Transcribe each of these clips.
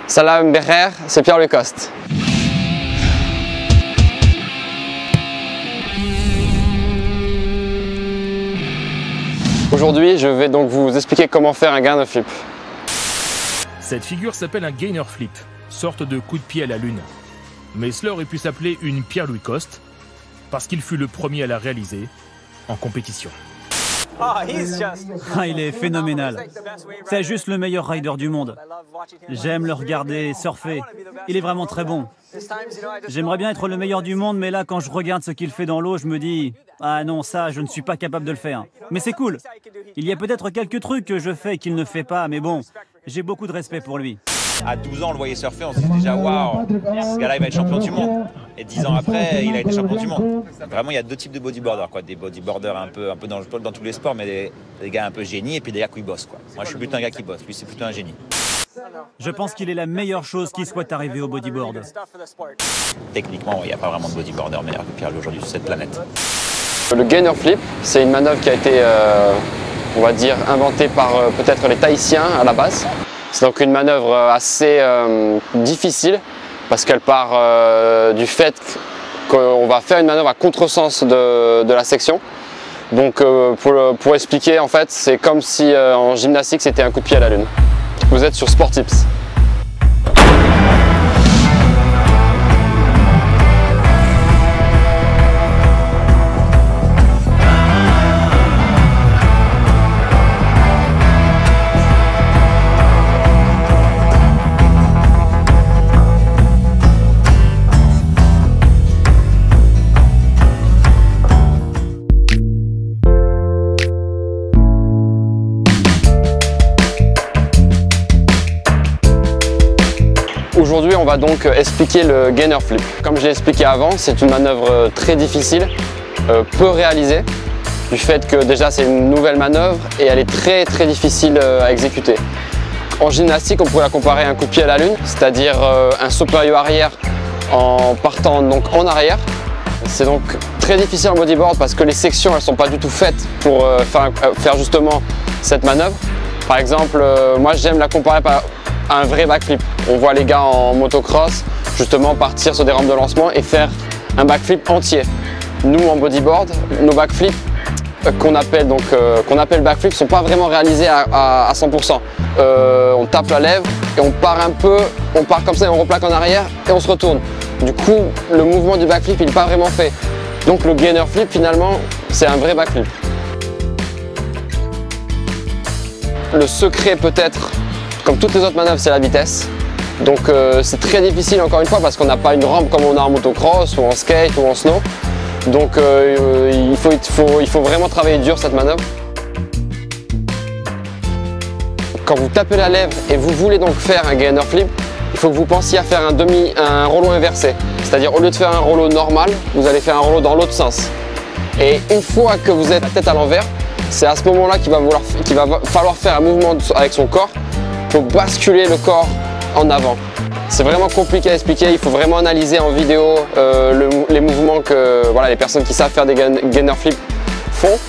Salam Becher, c'est Pierre-Louis Coste. Aujourd'hui, je vais donc vous expliquer comment faire un gainer flip. Cette figure s'appelle un gainer flip, sorte de coup de pied à la lune. Mais cela aurait pu s'appeler une Pierre-Louis Coste, parce qu'il fut le premier à la réaliser en compétition. Il est phénoménal. C'est juste le meilleur rider du monde. J'aime le regarder surfer. Il est vraiment très bon. J'aimerais bien être le meilleur du monde, mais là, quand je regarde ce qu'il fait dans l'eau, je me dis « Ah non, ça, je ne suis pas capable de le faire. » Mais c'est cool. Il y a peut-être quelques trucs que je fais qu'il ne fait pas, mais bon, j'ai beaucoup de respect pour lui. À 12 ans, on le voyait surfer, on se disait déjà waouh, ce gars-là il va être champion du monde. Et 10 ans après, il a été champion du monde. Vraiment, il y a deux types de bodyboarders, quoi. Des bodyboarders un peu dans tous les sports, mais des gars un peu génies et puis des gars qui bossent, quoi. Moi, je suis plutôt un gars qui bosse, lui, c'est plutôt un génie. Je pense qu'il est la meilleure chose qui soit arrivée au bodyboard. Techniquement, il n'y a pas vraiment de bodyboarder meilleur que Pierre-Louis aujourd'hui sur cette planète. Le gainer flip, c'est une manœuvre qui a été, on va dire, inventée par peut-être les Tahitiens à la base. C'est donc une manœuvre assez difficile parce qu'elle part du fait qu'on va faire une manœuvre à contresens de la section. Donc pour expliquer, en fait, c'est comme si en gymnastique c'était un coup de pied à la lune. Vous êtes sur Sport Tips. Aujourd'hui, on va donc expliquer le gainer flip. Comme je l'ai expliqué avant, c'est une manœuvre très difficile, peu réalisée, du fait que déjà c'est une nouvelle manœuvre et elle est très difficile à exécuter. En gymnastique, on pourrait la comparer à un coup de pied à la lune, c'est-à-dire un saut périlleux arrière en partant donc en arrière. C'est donc très difficile en bodyboard parce que les sections elles sont pas du tout faites pour faire justement cette manœuvre. Par exemple, moi j'aime la comparer à un vrai backflip. On voit les gars en motocross justement partir sur des rampes de lancement et faire un backflip entier. Nous en bodyboard, nos backflips qu'on appelle backflip sont pas vraiment réalisés à 100%. On tape la lèvre et on part comme ça et on replaque en arrière et on se retourne. Du coup, le mouvement du backflip il n'est pas vraiment fait. Donc le gainer flip finalement c'est un vrai backflip. Le secret peut-être, comme toutes les autres manœuvres, c'est la vitesse. Donc c'est très difficile encore une fois parce qu'on n'a pas une rampe comme on a en motocross ou en skate ou en snow. Donc il faut vraiment travailler dur cette manœuvre. Quand vous tapez la lèvre et vous voulez donc faire un gainer flip, il faut que vous pensiez à faire un rollo inversé. C'est-à-dire au lieu de faire un rollo normal, vous allez faire un rollo dans l'autre sens. Et une fois que vous êtes la tête à l'envers, c'est à ce moment-là qu'il va falloir faire un mouvement avec son corps pour basculer le corps en avant. C'est vraiment compliqué à expliquer, il faut vraiment analyser en vidéo les mouvements que les personnes qui savent faire des gainer flips font.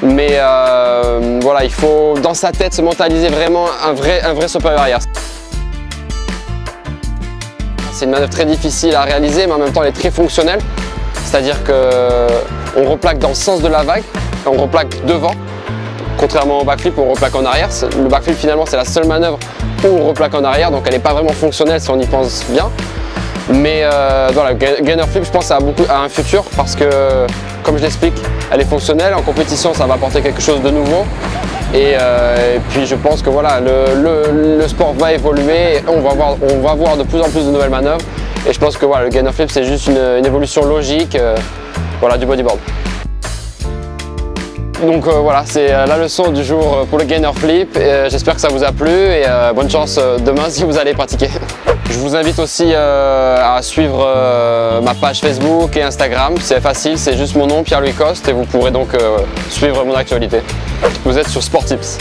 Mais voilà, il faut dans sa tête se mentaliser vraiment un vrai saut périlleux arrière. C'est une manœuvre très difficile à réaliser mais en même temps elle est très fonctionnelle. C'est-à-dire qu'on replaque dans le sens de la vague, on replaque devant. Contrairement au backflip où on replaque en arrière, le backflip finalement c'est la seule manœuvre où on replaque en arrière, donc elle n'est pas vraiment fonctionnelle si on y pense bien. Mais voilà, gainer flip je pense a un futur parce que comme je l'explique, elle est fonctionnelle, en compétition ça va apporter quelque chose de nouveau. Et puis je pense que voilà, le sport va évoluer, et on va voir de plus en plus de nouvelles manœuvres. Et je pense que voilà, le gainer flip c'est juste une évolution logique du bodyboard. Donc voilà, c'est la leçon du jour pour le gainer flip. J'espère que ça vous a plu et bonne chance demain si vous allez pratiquer. Je vous invite aussi à suivre ma page Facebook et Instagram. C'est facile, c'est juste mon nom, Pierre-Louis Coste, et vous pourrez donc suivre mon actualité. Vous êtes sur Sport Tips.